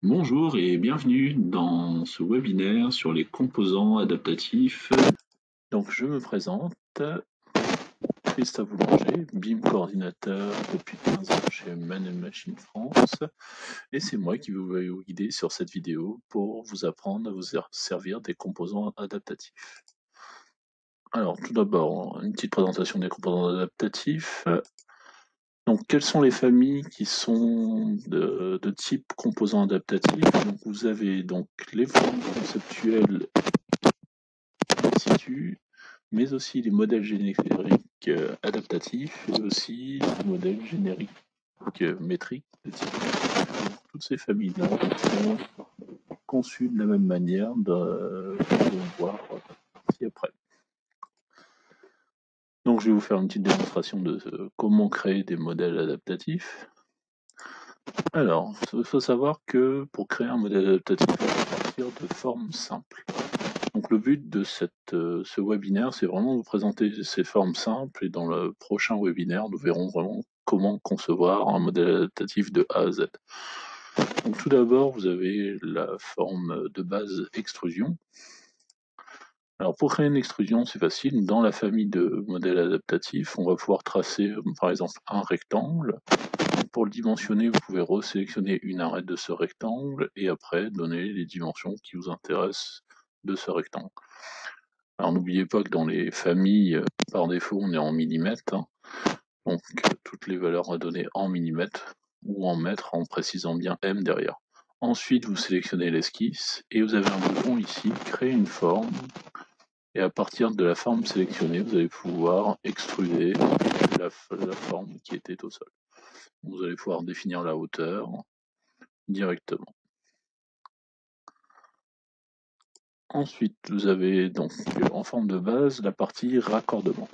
Bonjour et bienvenue dans ce webinaire sur les composants adaptatifs. Donc je me présente, Christophe Boulanger, BIM coordinateur depuis 15 ans chez Man Machine France, et c'est moi qui vais vous guider sur cette vidéo pour vous apprendre à vous servir des composants adaptatifs. Alors tout d'abord, une petite présentation des composants adaptatifs. Donc, quelles sont les familles qui sont de type composants adaptatifs? Donc, vous avez donc les formes conceptuelles in situ, mais aussi les modèles génériques adaptatifs et aussi les modèles génériques métriques de type. Donc, toutes ces familles-là sont conçues de la même manière, on va voir ci-après. Donc, je vais vous faire une petite démonstration de comment créer des modèles adaptatifs. Alors, il faut savoir que pour créer un modèle adaptatif, il faut partir de formes simples. Donc le but de ce webinaire, c'est vraiment de vous présenter ces formes simples, et dans le prochain webinaire, nous verrons vraiment comment concevoir un modèle adaptatif de A à Z. Donc tout d'abord, vous avez la forme de base extrusion. Alors pour créer une extrusion, c'est facile. Dans la famille de modèles adaptatifs, on va pouvoir tracer par exemple un rectangle. Pour le dimensionner, vous pouvez resélectionner une arête de ce rectangle et après donner les dimensions qui vous intéressent de ce rectangle. Alors n'oubliez pas que dans les familles, par défaut, on est en millimètres, hein. Donc toutes les valeurs à donner en millimètres ou en mètres en précisant bien M derrière. Ensuite, vous sélectionnez l'esquisse et vous avez un bouton ici, créer une forme. Et à partir de la forme sélectionnée, vous allez pouvoir extruder la forme qui était au sol. Vous allez pouvoir définir la hauteur directement. Ensuite, vous avez donc en forme de base la partie raccordement.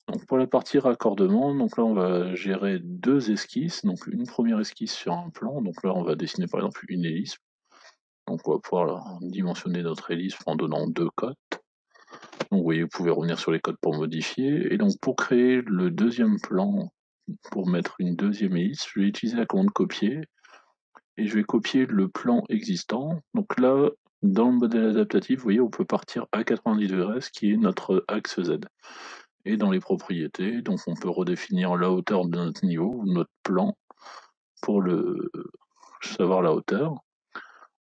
Donc pour la partie raccordement, donc là on va gérer deux esquisses. Donc une première esquisse sur un plan. Donc là on va dessiner par exemple une hélice. Donc on va pouvoir dimensionner notre hélice en donnant deux cotes. Donc vous voyez, vous pouvez revenir sur les codes pour modifier. Et donc pour créer le deuxième plan, pour mettre une deuxième hélice, je vais utiliser la commande copier. Et je vais copier le plan existant. Donc là, dans le modèle adaptatif, vous voyez, on peut partir à 90 degrés, ce qui est notre axe Z. Et dans les propriétés, donc on peut redéfinir la hauteur de notre niveau, ou notre plan, pour savoir la hauteur.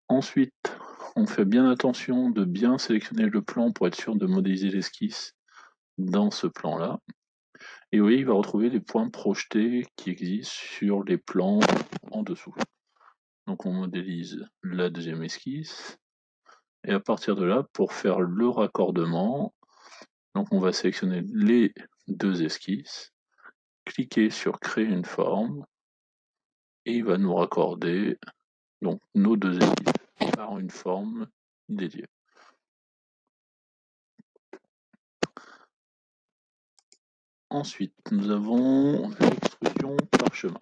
Ensuite, on fait bien attention de bien sélectionner le plan pour être sûr de modéliser l'esquisse dans ce plan-là. Et vous voyez, il va retrouver les points projetés qui existent sur les plans en dessous. Donc on modélise la deuxième esquisse. Et à partir de là, pour faire le raccordement, donc on va sélectionner les deux esquisses, cliquer sur créer une forme, et il va nous raccorder donc nos deux esquisses par une forme dédiée. Ensuite, nous avons l'extrusion parchemin.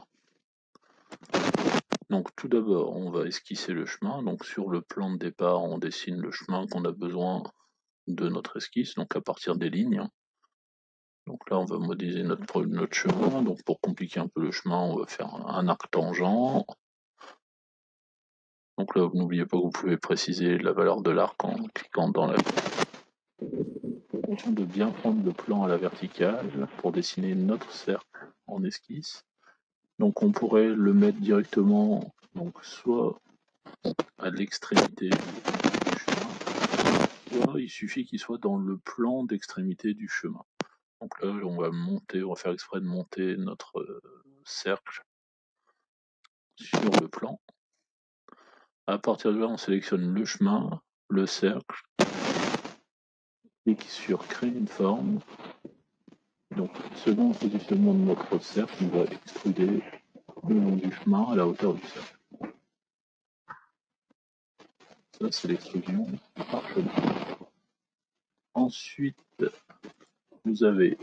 Donc tout d'abord, on va esquisser le chemin. Donc sur le plan de départ, on dessine le chemin qu'on a besoin de notre esquisse, donc à partir des lignes. Donc là, on va modéliser notre chemin. Donc pour compliquer un peu le chemin, on va faire un arc tangent. Donc là, n'oubliez pas que vous pouvez préciser la valeur de l'arc en cliquant dans la... de bien prendre le plan à la verticale pour dessiner notre cercle en esquisse. Donc on pourrait le mettre directement, donc soit à l'extrémité du chemin, soit il suffit qu'il soit dans le plan d'extrémité du chemin. Donc là, on va faire exprès de monter notre cercle sur le plan. À partir de là, on sélectionne le chemin, le cercle, clique sur créer une forme. Donc, selon le positionnement de notre cercle, on va extruder le long du chemin à la hauteur du cercle. Ça, c'est l'extrusion parchemin. Ensuite, vous avez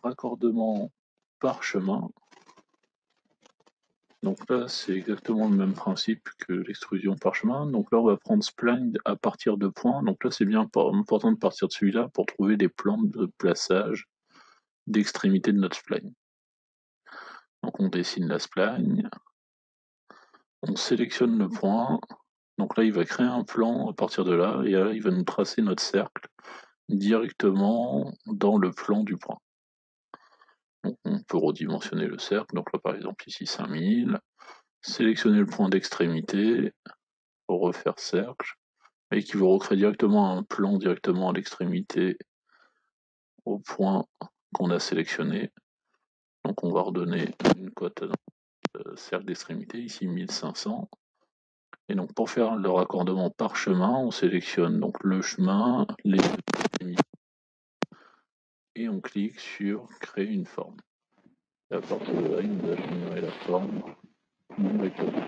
raccordement parchemin. Donc là, c'est exactement le même principe que l'extrusion parchemin. Donc là, on va prendre spline à partir de points. Donc là, c'est bien important de partir de celui-là pour trouver des plans de plaçage d'extrémité de notre spline. Donc on dessine la spline. On sélectionne le point, donc là il va créer un plan à partir de là, et là il va nous tracer notre cercle directement dans le plan du point. Donc on peut redimensionner le cercle, donc là par exemple ici 5000, sélectionner le point d'extrémité, pour refaire cercle, et qui vous recrée directement un plan directement à l'extrémité au point qu'on a sélectionné. Donc on va redonner une cote à notre cercle d'extrémité, ici 1500. Et donc pour faire le raccordement par chemin, on sélectionne donc le chemin, les extrémités, et on clique sur créer une forme. Et à partir de là, il nous a généré la forme directement.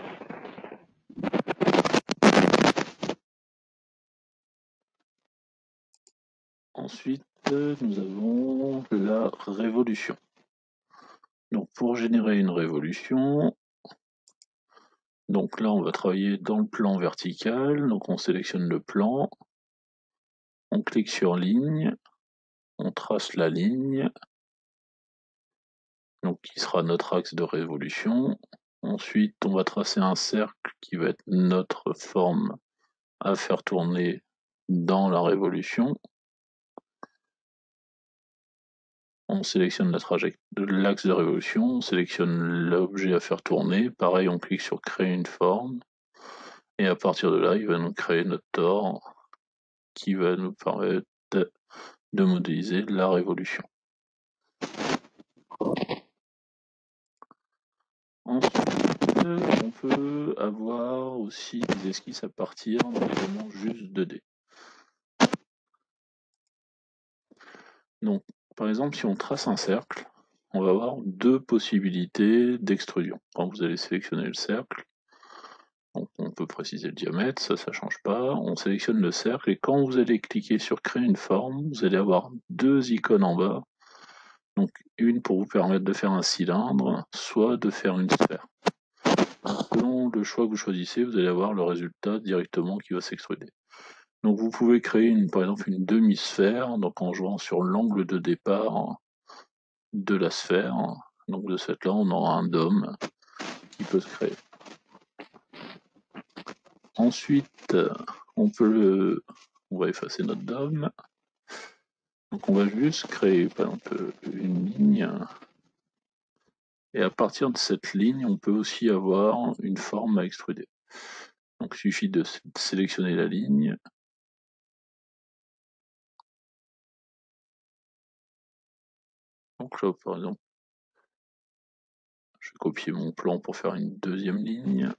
Ensuite, nous avons la révolution. Donc pour générer une révolution, donc là on va travailler dans le plan vertical, donc on sélectionne le plan, on clique sur ligne, on trace la ligne, donc qui sera notre axe de révolution. Ensuite on va tracer un cercle qui va être notre forme à faire tourner dans la révolution. On sélectionne l'axe de révolution, on sélectionne l'objet à faire tourner, pareil on clique sur créer une forme, et à partir de là il va nous créer notre tore qui va nous permettre de modéliser la révolution. Ensuite, on peut avoir aussi des esquisses à partir d'éléments juste 2D. Donc, par exemple, si on trace un cercle, on va avoir deux possibilités d'extrusion. Quand vous allez sélectionner le cercle, donc on peut préciser le diamètre, ça ne change pas. On sélectionne le cercle et quand vous allez cliquer sur créer une forme, vous allez avoir deux icônes en bas. Donc une pour vous permettre de faire un cylindre, soit de faire une sphère. Selon le choix que vous choisissez, vous allez avoir le résultat directement qui va s'extruder. Donc vous pouvez créer par exemple une demi-sphère, donc en jouant sur l'angle de départ de la sphère. Donc de cette là, on aura un dôme qui peut se créer. Ensuite, on va effacer notre dôme. Donc on va juste créer par exemple une ligne. Et à partir de cette ligne, on peut aussi avoir une forme à extruder. Donc il suffit de sélectionner la ligne. Donc là, par exemple, je vais copier mon plan pour faire une deuxième ligne.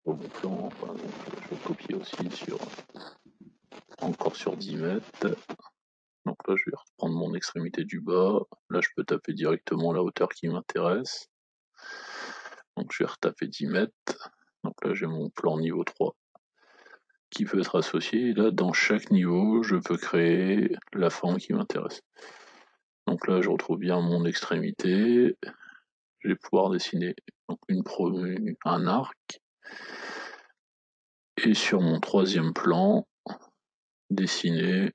Pour mon plan, par exemple, je vais le copier aussi encore sur 10 mètres. Donc là, je vais reprendre mon extrémité du bas. Là, je peux taper directement la hauteur qui m'intéresse. Donc je vais retaper 10 mètres. Donc là, j'ai mon plan niveau 3 qui peut être associé. Et là, dans chaque niveau, je peux créer la forme qui m'intéresse. Donc là, je retrouve bien mon extrémité. Je vais pouvoir dessiner donc un arc. Et sur mon troisième plan, dessiner,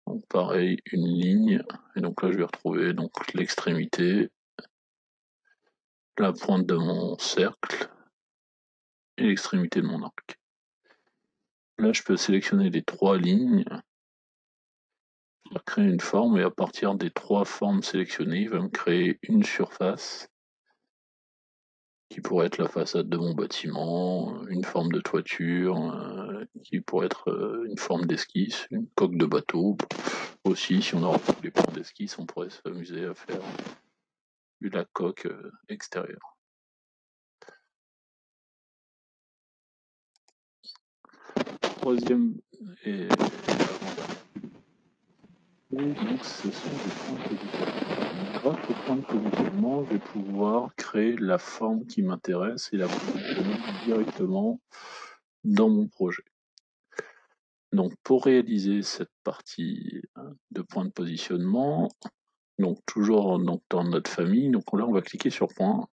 donc pareil, une ligne. Et donc là, je vais retrouver donc l'extrémité, la pointe de mon cercle et l'extrémité de mon arc. Là, je peux sélectionner les trois lignes, créer une forme, et à partir des trois formes sélectionnées, il va me créer une surface qui pourrait être la façade de mon bâtiment, une forme de toiture, qui pourrait être une forme d'esquisse, une coque de bateau. Aussi, si on a les plans d'esquisse, on pourrait s'amuser à faire la coque extérieure. Troisième et donc ce sont des points de positionnement. Grâce aux points de positionnement, je vais pouvoir créer la forme qui m'intéresse et la positionner directement dans mon projet. Donc pour réaliser cette partie de points de positionnement, donc toujours dans notre famille, donc là on va cliquer sur point,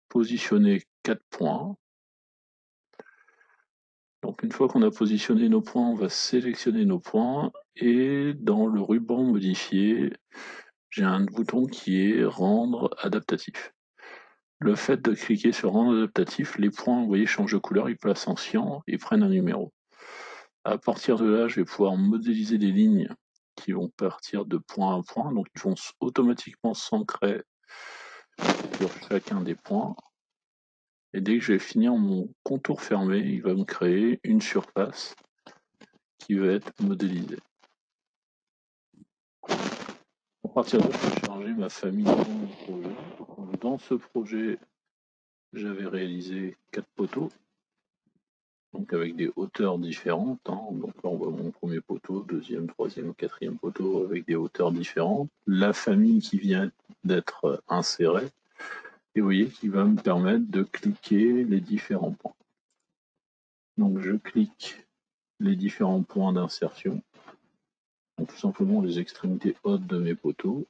positionner 4 points. Donc une fois qu'on a positionné nos points, on va sélectionner nos points et dans le ruban modifié, j'ai un bouton qui est rendre adaptatif. Le fait de cliquer sur rendre adaptatif, les points, vous voyez, changent de couleur, ils passent en cyan et prennent un numéro. À partir de là, je vais pouvoir modéliser des lignes qui vont partir de point à point, donc ils vont automatiquement s'ancrer sur chacun des points. Et dès que je vais finir mon contour fermé, il va me créer une surface qui va être modélisée. À partir de là, je vais charger ma famille dans mon projet. Dans ce projet, j'avais réalisé 4 poteaux, donc avec des hauteurs différentes. Donc là, on voit mon premier poteau, deuxième, troisième, quatrième poteau avec des hauteurs différentes. La famille qui vient d'être insérée. Et vous voyez qu'il va me permettre de cliquer les différents points. Donc je clique les différents points d'insertion, donc tout simplement les extrémités hautes de mes poteaux.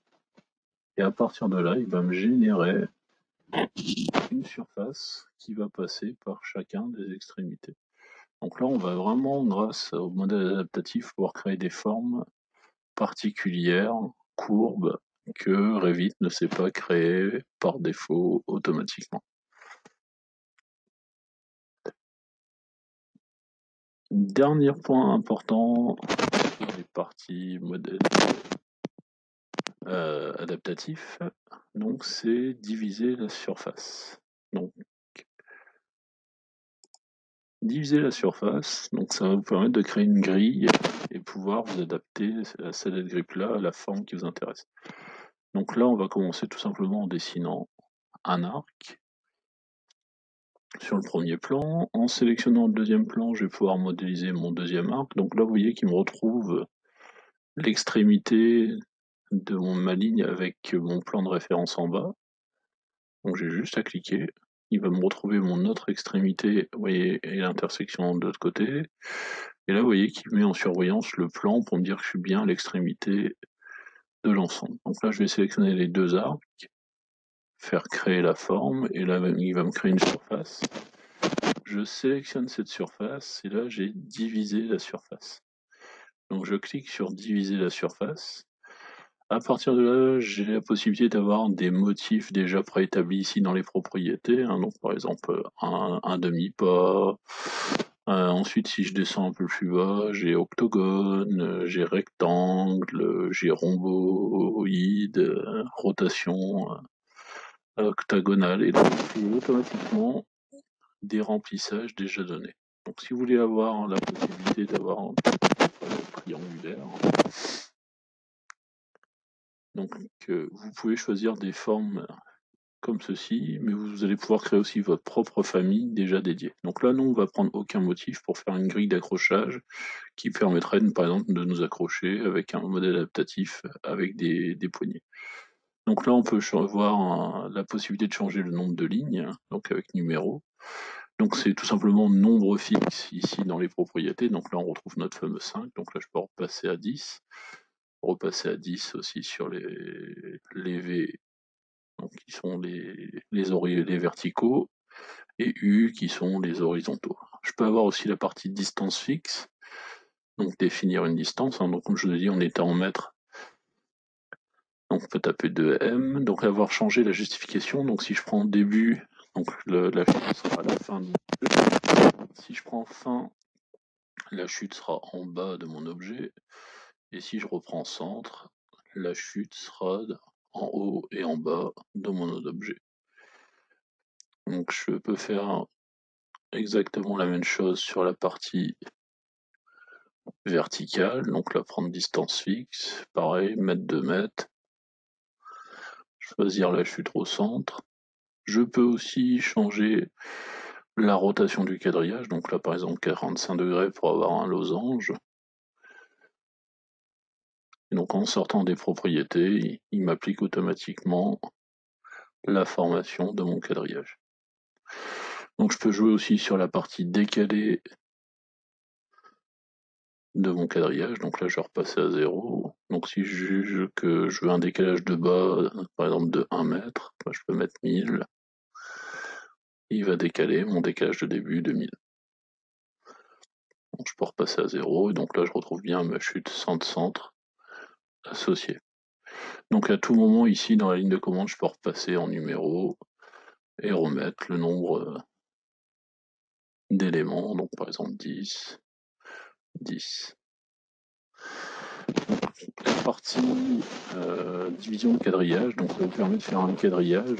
Et à partir de là, il va me générer une surface qui va passer par chacun des extrémités. Donc là, on va vraiment, grâce au modèle adaptatif, pouvoir créer des formes particulières, courbes, que Revit ne sait pas créer par défaut automatiquement. Dernier point important sur les parties modèles adaptatifs, donc c'est diviser la surface. Donc diviser la surface, donc ça va vous permettre de créer une grille et pouvoir vous adapter à cette grille-là, à la forme qui vous intéresse. Donc là, on va commencer tout simplement en dessinant un arc sur le premier plan. En sélectionnant le deuxième plan, je vais pouvoir modéliser mon deuxième arc. Donc là, vous voyez qu'il me retrouve l'extrémité de ma ligne avec mon plan de référence en bas. Donc j'ai juste à cliquer. Il va me retrouver mon autre extrémité, vous voyez, et l'intersection de l'autre côté. Et là, vous voyez qu'il met en surbrillance le plan pour me dire que je suis bien à l'extrémité de l'ensemble. Donc là, je vais sélectionner les deux arcs, faire créer la forme, et là, il va me créer une surface. Je sélectionne cette surface, et là, j'ai divisé la surface. Donc je clique sur diviser la surface. À partir de là, j'ai la possibilité d'avoir des motifs déjà préétablis ici dans les propriétés. Donc par exemple, un demi-pas. Ensuite, si je descends un peu plus bas, j'ai octogone, j'ai rectangle, j'ai rhomboïde, rotation octagonale. Et donc, j'ai automatiquement des remplissages déjà donnés. Donc si vous voulez avoir la possibilité d'avoir un triangulaire, donc vous pouvez choisir des formes comme ceci, mais vous allez pouvoir créer aussi votre propre famille déjà dédiée. Donc là, nous, on va prendre aucun motif pour faire une grille d'accrochage qui permettrait, par exemple, de nous accrocher avec un modèle adaptatif avec des poignées. Donc là, on peut voir la possibilité de changer le nombre de lignes, donc avec numéro. Donc c'est tout simplement nombre fixe ici dans les propriétés. Donc là, on retrouve notre fameux 5. Donc là, je peux repasser à 10. Repasser à 10 aussi sur les V, donc qui sont les verticaux, et U qui sont les horizontaux. Je peux avoir aussi la partie distance fixe, donc définir une distance. Donc comme je vous ai dit, on était en mètres. Donc on peut taper 2M, donc avoir changé la justification. Donc si je prends début, donc la chute sera à la fin du jeu. Si je prends fin, la chute sera en bas de mon objet. Et si je reprends centre, la chute sera en haut et en bas de mon objet. Donc je peux faire exactement la même chose sur la partie verticale. Donc là, prendre distance fixe, pareil, mètre de mètre. Choisir la chute au centre. Je peux aussi changer la rotation du quadrillage. Donc là, par exemple, 45 degrés pour avoir un losange. Et donc en sortant des propriétés, il m'applique automatiquement la formation de mon quadrillage. Donc je peux jouer aussi sur la partie décalée de mon quadrillage. Donc là, je vais repasser à 0. Donc si je juge que je veux un décalage de bas, par exemple de 1 mètre, je peux mettre 1000. Il va décaler mon décalage de début de 1000. Donc je peux repasser à 0, et donc là je retrouve bien ma chute centre associée. Donc à tout moment ici dans la ligne de commande, je peux repasser en numéro et remettre le nombre d'éléments, donc par exemple 10, 10. La partie division de quadrillage, donc ça vous permet de faire un quadrillage,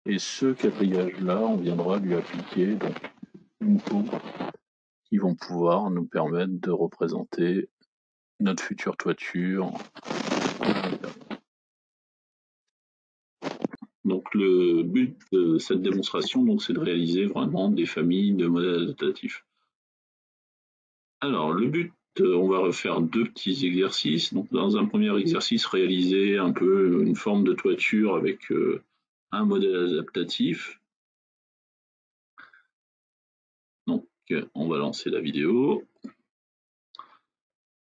et ce quadrillage-là, on viendra lui appliquer donc, une coupe qui vont pouvoir nous permettre de représenter notre future toiture. Donc le but de cette démonstration, donc, c'est de réaliser vraiment des familles de modèles adaptatifs. Alors le but, on va refaire deux petits exercices. Donc dans un premier exercice, réaliser un peu une forme de toiture avec un modèle adaptatif. Donc on va lancer la vidéo.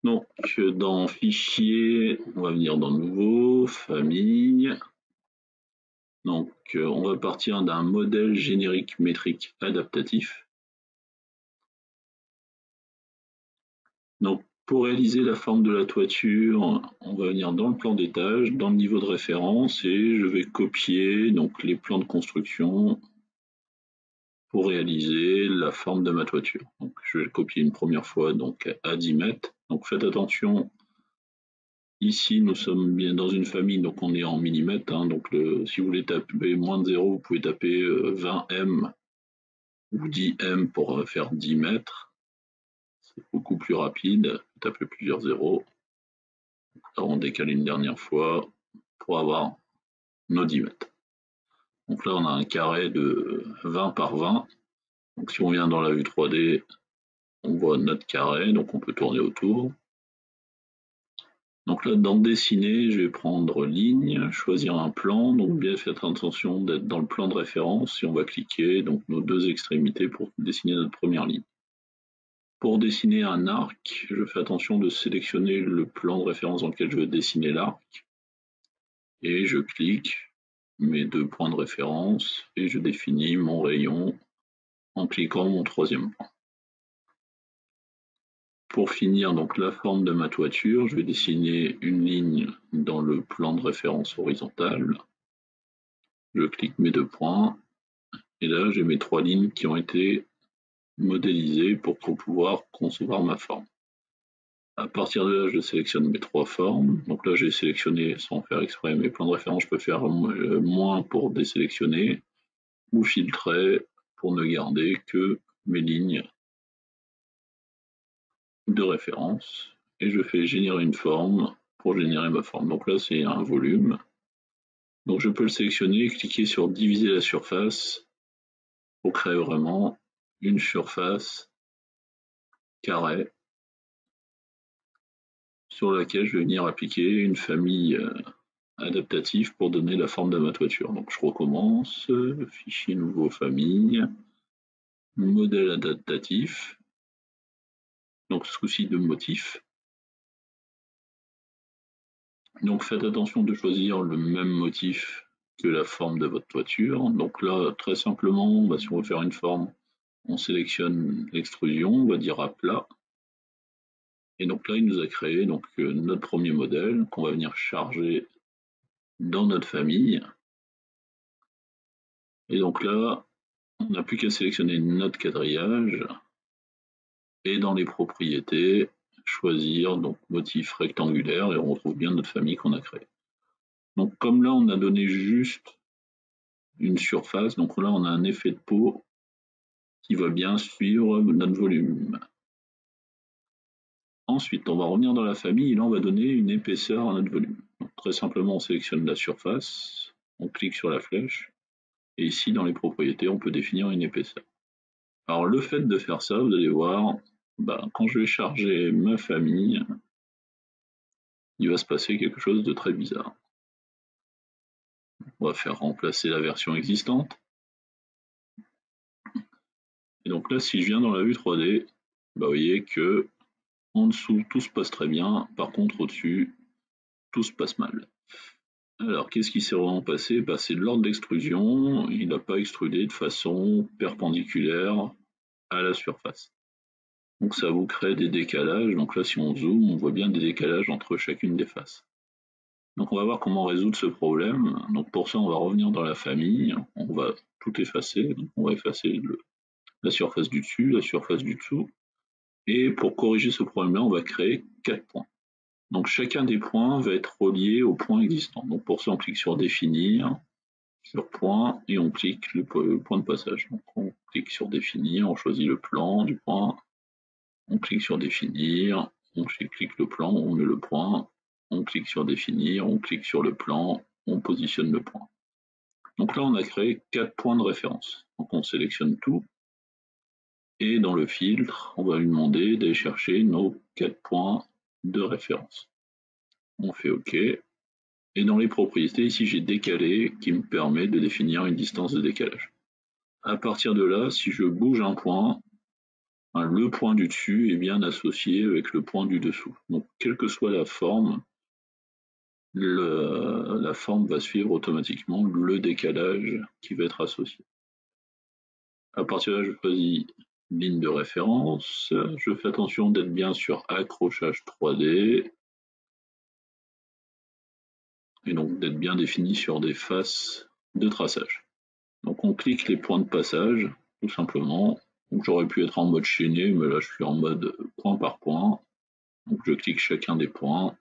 Donc dans Fichier, on va venir dans Nouveau, Famille. Donc on va partir d'un modèle générique métrique adaptatif. Donc pour réaliser la forme de la toiture, on va venir dans le plan d'étage, dans le niveau de référence, et je vais copier donc les plans de construction pour réaliser la forme de ma toiture. Donc je vais le copier une première fois donc à 10 mètres. Donc faites attention. Ici, nous sommes bien dans une famille, donc on est en millimètres. Donc si vous voulez taper moins de 0, vous pouvez taper 20 m ou 10 m pour faire 10 mètres. C'est beaucoup plus rapide. Tapez plusieurs zéros. Alors on décale une dernière fois pour avoir nos 10 mètres. Donc là, on a un carré de 20 par 20. Donc si on vient dans la vue 3D, on voit notre carré, donc on peut tourner autour. Donc là, dans dessiner, je vais prendre ligne, choisir un plan, donc bien faire attention d'être dans le plan de référence, et on va cliquer donc nos deux extrémités pour dessiner notre première ligne. Pour dessiner un arc, je fais attention de sélectionner le plan de référence dans lequel je veux dessiner l'arc, et je clique mes deux points de référence, et je définis mon rayon en cliquant mon troisième point. Pour finir donc la forme de ma toiture, je vais dessiner une ligne dans le plan de référence horizontal. Je clique mes deux points, et là j'ai mes trois lignes qui ont été modélisées pour pouvoir concevoir ma forme. À partir de là, je sélectionne mes trois formes. Donc là, j'ai sélectionné sans faire exprès mes plans de référence. Je peux faire moins pour désélectionner ou filtrer pour ne garder que mes lignes de référence. Et je fais générer une forme pour générer ma forme. Donc là, c'est un volume. Donc je peux le sélectionner et cliquer sur diviser la surface pour créer vraiment une surface carrée sur laquelle je vais venir appliquer une famille adaptative pour donner la forme de ma toiture. Donc je recommence, fichier nouveau famille, modèle adaptatif, donc ce coup-ci de motif. Donc faites attention de choisir le même motif que la forme de votre toiture. Donc là, très simplement, si on veut faire une forme, on sélectionne l'extrusion, on va dire à plat. Et donc là, il nous a créé notre premier modèle qu'on va venir charger dans notre famille. Et donc là, on n'a plus qu'à sélectionner notre quadrillage et dans les propriétés, choisir donc motif rectangulaire et on retrouve bien notre famille qu'on a créée. Donc comme là, on a donné juste une surface, donc là, on a un effet de peau qui va bien suivre notre volume. Ensuite, on va revenir dans la famille et là, on va donner une épaisseur à notre volume. Donc, très simplement, on sélectionne la surface, on clique sur la flèche, et ici, dans les propriétés, on peut définir une épaisseur. Alors, le fait de faire ça, vous allez voir, quand je vais charger ma famille, il va se passer quelque chose de très bizarre. On va faire remplacer la version existante. Et donc là, si je viens dans la vue 3D, vous voyez que en dessous, tout se passe très bien. Par contre, au-dessus, tout se passe mal. Alors, qu'est-ce qui s'est vraiment passé? C'est lors de l'extrusion, il n'a pas extrudé de façon perpendiculaire à la surface. Donc ça vous crée des décalages. Donc là, si on zoome, on voit bien des décalages entre chacune des faces. Donc on va voir comment résoudre ce problème. Donc pour ça, on va revenir dans la famille. On va tout effacer. Donc on va effacer la surface du dessus, la surface du dessous. Et pour corriger ce problème-là, on va créer 4 points. Donc chacun des points va être relié au point existant. Donc pour ça, on clique sur définir, sur point, et on clique le point de passage. Donc on clique sur définir, on choisit le plan du point, on clique sur définir, on clique le plan, on met le point, on clique sur définir, on clique sur le plan, on positionne le point. Donc là, on a créé 4 points de référence. Donc on sélectionne tout, et dans le filtre, on va lui demander d'aller chercher nos 4 points de référence. On fait OK. Et dans les propriétés, ici j'ai décalé qui me permet de définir une distance de décalage. À partir de là, si je bouge un point, le point du dessus est bien associé avec le point du dessous. Donc quelle que soit la forme, la forme va suivre automatiquement le décalage qui va être associé. À partir de là, je choisis ligne de référence. Je fais attention d'être bien sur accrochage 3D. Et donc d'être bien défini sur des faces de traçage. Donc on clique les points de passage, tout simplement. Donc j'aurais pu être en mode chaîné, mais là je suis en mode point par point. Donc je clique chacun des points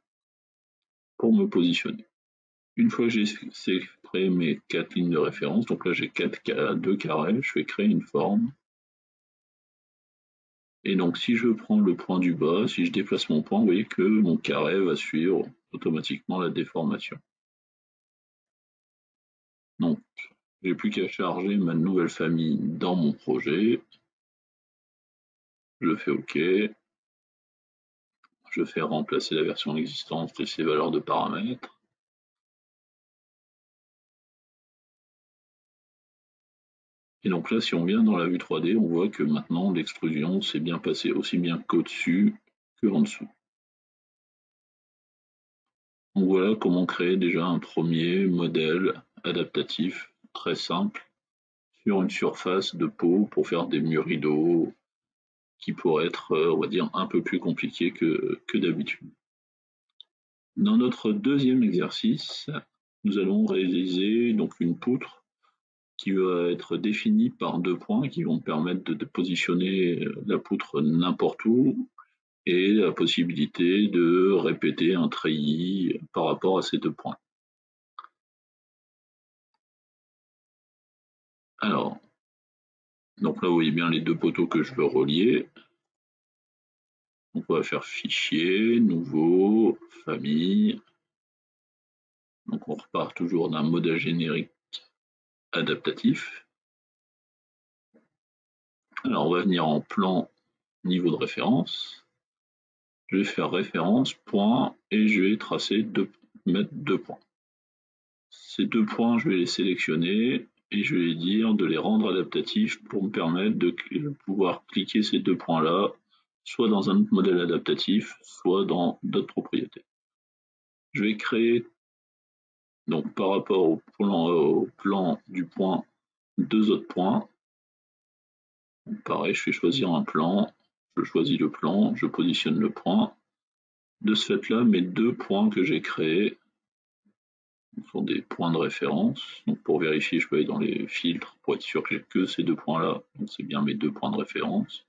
pour me positionner. Une fois que j'ai créé mes 4 lignes de référence, donc là j'ai 2 carrés, je vais créer une forme. Et donc si je prends le point du bas, si je déplace mon point, vous voyez que mon carré va suivre automatiquement la déformation. Donc j'ai plus qu'à charger ma nouvelle famille dans mon projet. Je fais OK. Je fais remplacer la version existante et ses valeurs de paramètres. Et donc là, si on vient dans la vue 3D, on voit que maintenant l'extrusion s'est bien passée aussi bien qu'au-dessus que en dessous. Donc voilà comment créer déjà un premier modèle adaptatif très simple sur une surface de peau pour faire des murs rideaux qui pourraient être, on va dire, un peu plus compliqués que d'habitude. Dans notre deuxième exercice, nous allons réaliser donc une poutre qui va être définie par 2 points qui vont permettre de positionner la poutre n'importe où et la possibilité de répéter un treillis par rapport à ces 2 points. Alors, donc là vous voyez bien les 2 poteaux que je veux relier. Donc on va faire fichier, nouveau, famille. Donc on repart toujours d'un modèle générique adaptatif. Alors on va venir en plan niveau de référence. Je vais faire référence, point, et je vais mettre 2 points. Ces 2 points, je vais les sélectionner et je vais dire de les rendre adaptatifs pour me permettre de pouvoir cliquer ces 2 points-là, soit dans un autre modèle adaptatif, soit dans d'autres propriétés. Je vais créer, donc par rapport au plan du point, 2 autres points. Donc, pareil, je vais choisir un plan, je choisis le plan, je positionne le point. De ce fait-là, mes 2 points que j'ai créés sont des points de référence. Donc pour vérifier, je peux aller dans les filtres pour être sûr que j'ai que ces 2 points-là. Donc c'est bien mes 2 points de référence.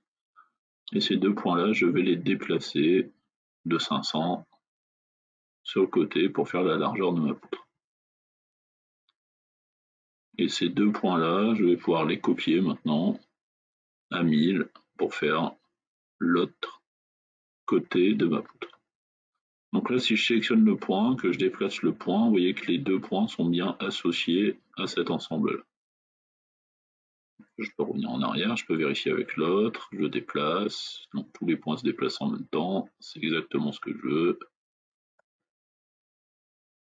Et ces 2 points-là, je vais les déplacer de 500 sur le côté pour faire la largeur de ma poutre. Et ces 2 points-là, je vais pouvoir les copier maintenant à 1000 pour faire l'autre côté de ma poutre. Donc là, si je sélectionne le point, que je déplace le point, vous voyez que les 2 points sont bien associés à cet ensemble-là. Je peux revenir en arrière, je peux vérifier avec l'autre, je déplace, donc tous les points se déplacent en même temps, c'est exactement ce que je veux.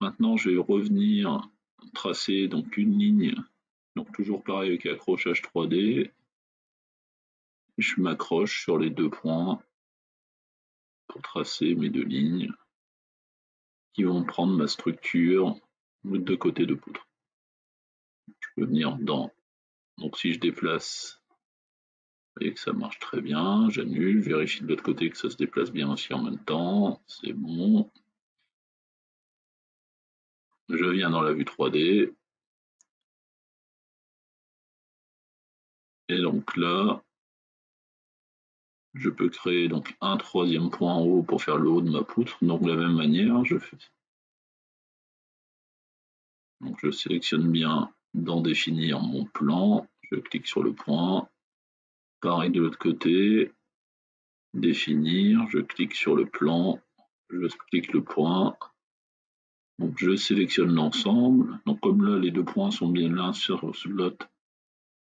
Maintenant, je vais revenir tracer donc une ligne, donc toujours pareil avec accrochage 3D. Je m'accroche sur les 2 points pour tracer mes 2 lignes qui vont prendre ma structure de 2 côtés de poutre. Je peux venir dans, donc si je déplace voyez que ça marche très bien, j'annule, vérifie de l'autre côté que ça se déplace bien aussi en même temps, c'est bon. Je viens dans la vue 3D, et donc là, je peux créer donc un troisième point en haut pour faire le haut de ma poutre, donc de la même manière, donc je sélectionne bien dans définir mon plan, je clique sur le point, pareil de l'autre côté, définir, je clique sur le plan, je clique le point, donc je sélectionne l'ensemble, donc comme là les deux points sont bien l'un sur l'autre,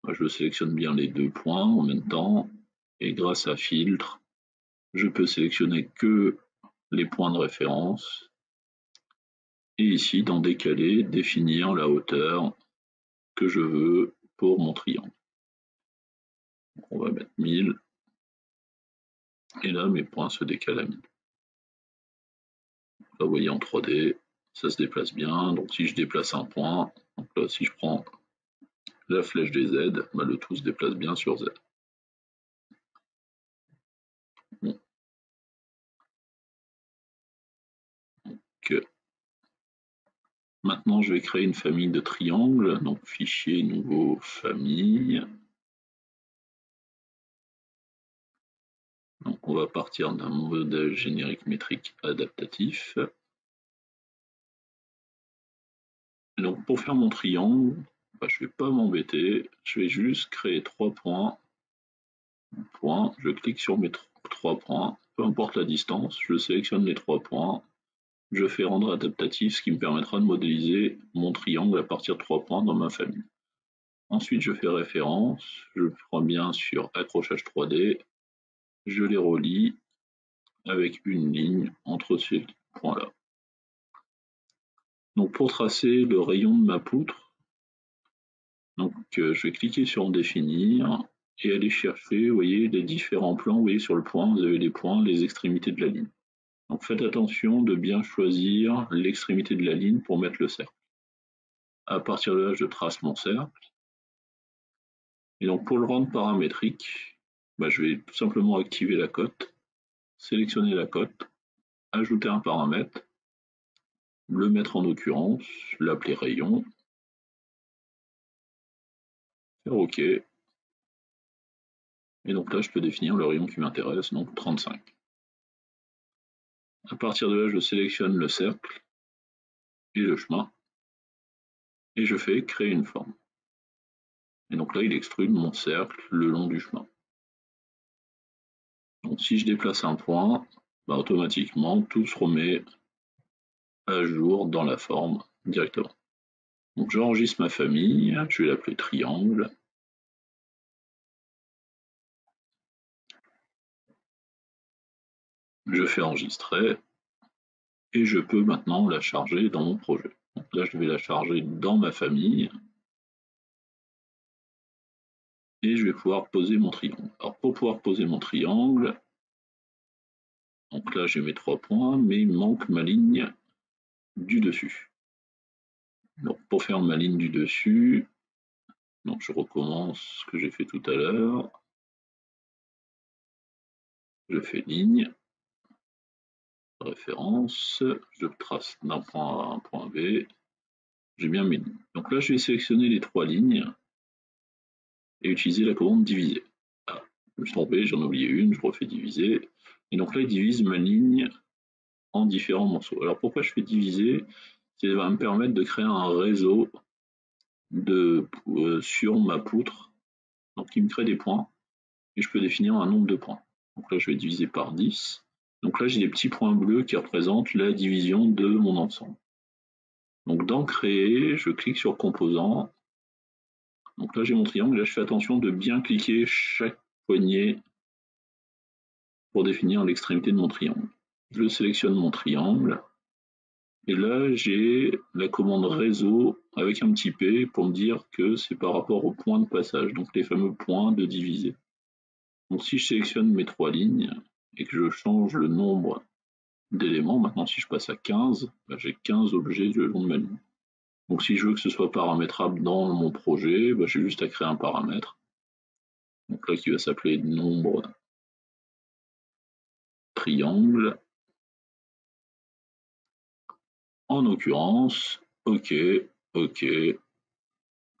je sélectionne bien les deux points en même temps, et grâce à filtre, je peux sélectionner que les points de référence, et ici dans décaler, définir la hauteur que je veux pour mon triangle. On va mettre 1000, et là mes points se décalent à 1000. Là vous voyez en 3D, ça se déplace bien, donc si je déplace un point, donc là si je prends la flèche des Z, bah, le tout se déplace bien sur Z. Bon. Donc, maintenant je vais créer une famille de triangles, donc fichier nouveau famille. Donc on va partir d'un modèle générique métrique adaptatif. Et donc pour faire mon triangle, bah, je ne vais pas m'embêter, je vais juste créer 3 points. Je clique sur mes 3 points, peu importe la distance, je sélectionne les 3 points, je fais rendre adaptatif, ce qui me permettra de modéliser mon triangle à partir de 3 points dans ma famille. Ensuite, je fais référence, je prends bien sur accrochage 3D, je les relie avec une ligne entre ces points-là. Donc pour tracer le rayon de ma poutre, donc, je vais cliquer sur définir et aller chercher, vous voyez, les différents plans. Vous voyez sur le point, vous avez les points, les extrémités de la ligne. Donc faites attention de bien choisir l'extrémité de la ligne pour mettre le cercle. À partir de là, je trace mon cercle. Et donc pour le rendre paramétrique, bah, je vais tout simplement activer la cote, sélectionner la cote, ajouter un paramètre, le mettre en occurrence, l'appeler rayon, faire OK. Et donc là, je peux définir le rayon qui m'intéresse, donc 35. À partir de là, je sélectionne le cercle et le chemin, et je fais créer une forme. Et donc là, il extrude mon cercle le long du chemin. Donc si je déplace un point, bah, automatiquement, tout se remet à jour dans la forme directement. Donc j'enregistre ma famille, je vais l'appeler triangle. Je fais enregistrer, et je peux maintenant la charger dans mon projet. Donc là, je vais la charger dans ma famille, et je vais pouvoir poser mon triangle. Alors pour pouvoir poser mon triangle, donc là j'ai mes 3 points, mais il me manque ma ligne du dessus. Donc pour faire ma ligne du dessus, donc je recommence ce que j'ai fait tout à l'heure. Je fais ligne, référence, je trace d'un point A à un point B, j'ai bien mes lignes. Donc là je vais sélectionner les 3 lignes et utiliser la commande diviser. Ah, je me suis trompé, j'en ai oublié une, je refais diviser. Et donc là il divise ma ligne en différents morceaux. Alors pourquoi je fais diviser? Ça va me permettre de créer un réseau sur ma poutre, donc qui me crée des points, et je peux définir un nombre de points. Donc là je vais diviser par 10. Donc là j'ai des petits points bleus qui représentent la division de mon ensemble. Donc dans créer, je clique sur composant. Donc là j'ai mon triangle, là je fais attention de bien cliquer chaque poignée pour définir l'extrémité de mon triangle. Je sélectionne mon triangle, et là j'ai la commande réseau avec un petit P pour me dire que c'est par rapport au point de passage, donc les fameux points de diviser. Donc si je sélectionne mes 3 lignes et que je change le nombre d'éléments, maintenant si je passe à 15, bah, j'ai 15 objets le long de ma ligne. Donc si je veux que ce soit paramétrable dans mon projet, bah, j'ai juste à créer un paramètre. Donc là, qui va s'appeler nombre triangle. En l'occurrence, OK, OK.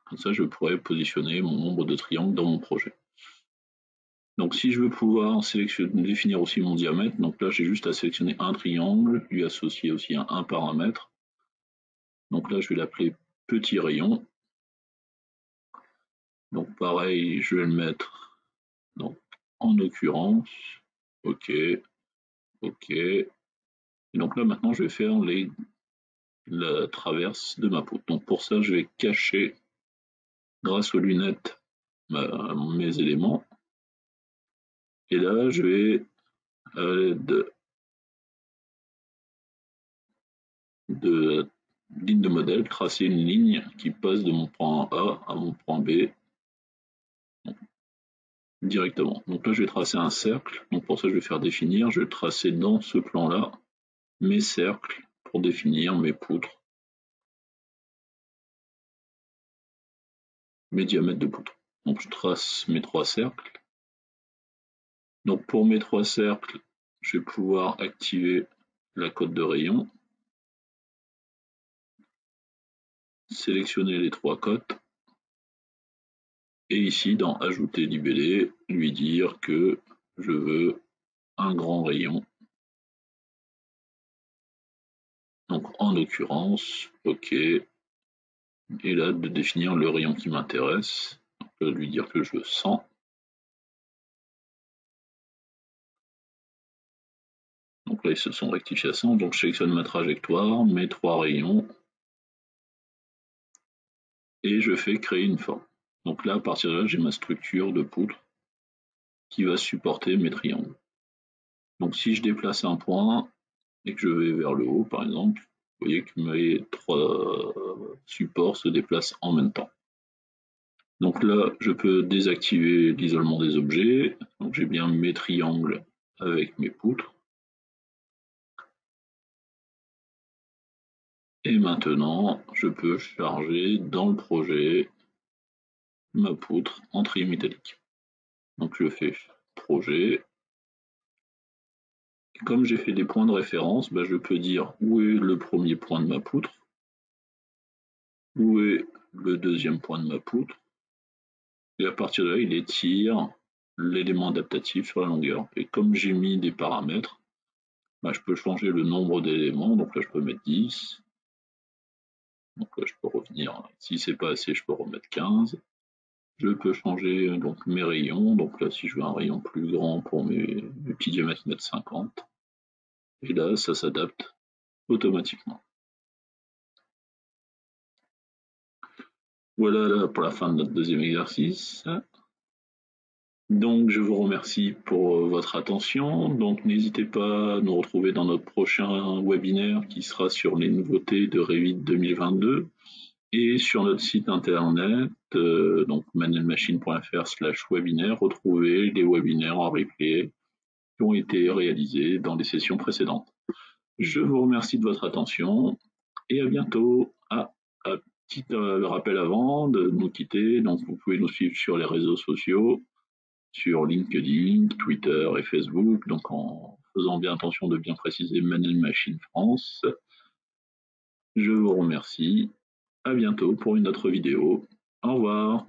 Comme ça, je pourrais positionner mon nombre de triangles dans mon projet. Donc si je veux pouvoir définir aussi mon diamètre, donc là j'ai juste à sélectionner un triangle, lui associer aussi un paramètre. Donc là je vais l'appeler petit rayon. Donc pareil, je vais le mettre donc, en occurrence, OK, OK. Et donc là maintenant je vais faire la traverse de ma poutre. Donc pour ça je vais cacher grâce aux lunettes mes éléments. Et là je vais à l'aide de ligne de modèle, tracer une ligne qui passe de mon point A à mon point B directement. Donc là, je vais tracer un cercle. Donc pour ça, je vais faire définir. Je vais tracer dans ce plan-là mes cercles pour définir mes poutres, mes diamètres de poutres. Donc je trace mes 3 cercles. Donc pour mes 3 cercles, je vais pouvoir activer la cote de rayon, sélectionner les 3 cotes, et ici dans ajouter libellé, lui dire que je veux un grand rayon. Donc en l'occurrence, OK, et là de définir le rayon qui m'intéresse, lui dire que je veux 100. Donc là ils se sont rectifiés à 100, donc je sélectionne ma trajectoire, mes 3 rayons, et je fais créer une forme. Donc là à partir de là j'ai ma structure de poutre qui va supporter mes triangles. Donc si je déplace un point et que je vais vers le haut par exemple, vous voyez que mes 3 supports se déplacent en même temps. Donc là, je peux désactiver l'isolement des objets. Donc j'ai bien mes triangles avec mes poutres. Et maintenant, je peux charger dans le projet ma poutre en triangle métallique. Donc je fais projet. Et comme j'ai fait des points de référence, je peux dire où est le premier point de ma poutre, où est le deuxième point de ma poutre, et à partir de là, il étire l'élément adaptatif sur la longueur. Et comme j'ai mis des paramètres, je peux changer le nombre d'éléments. Donc là, je peux mettre 10. Donc là, je peux revenir. Si c'est pas assez, je peux remettre 15. Je peux changer donc mes rayons. Donc là, si je veux un rayon plus grand pour mes petits diamètres, mettre 50. Et là, ça s'adapte automatiquement. Voilà là pour la fin de notre deuxième exercice. Donc je vous remercie pour votre attention. Donc n'hésitez pas à nous retrouver dans notre prochain webinaire qui sera sur les nouveautés de Revit 2022 et sur notre site internet, donc manelmachine.fr/webinaire, retrouvez les webinaires en replay qui ont été réalisés dans les sessions précédentes. Je vous remercie de votre attention et à bientôt. Un petit rappel avant de nous quitter, donc vous pouvez nous suivre sur les réseaux sociaux, sur LinkedIn, Twitter et Facebook, donc en faisant bien attention de bien préciser Manel Machine France. Je vous remercie. À bientôt pour une autre vidéo. Au revoir.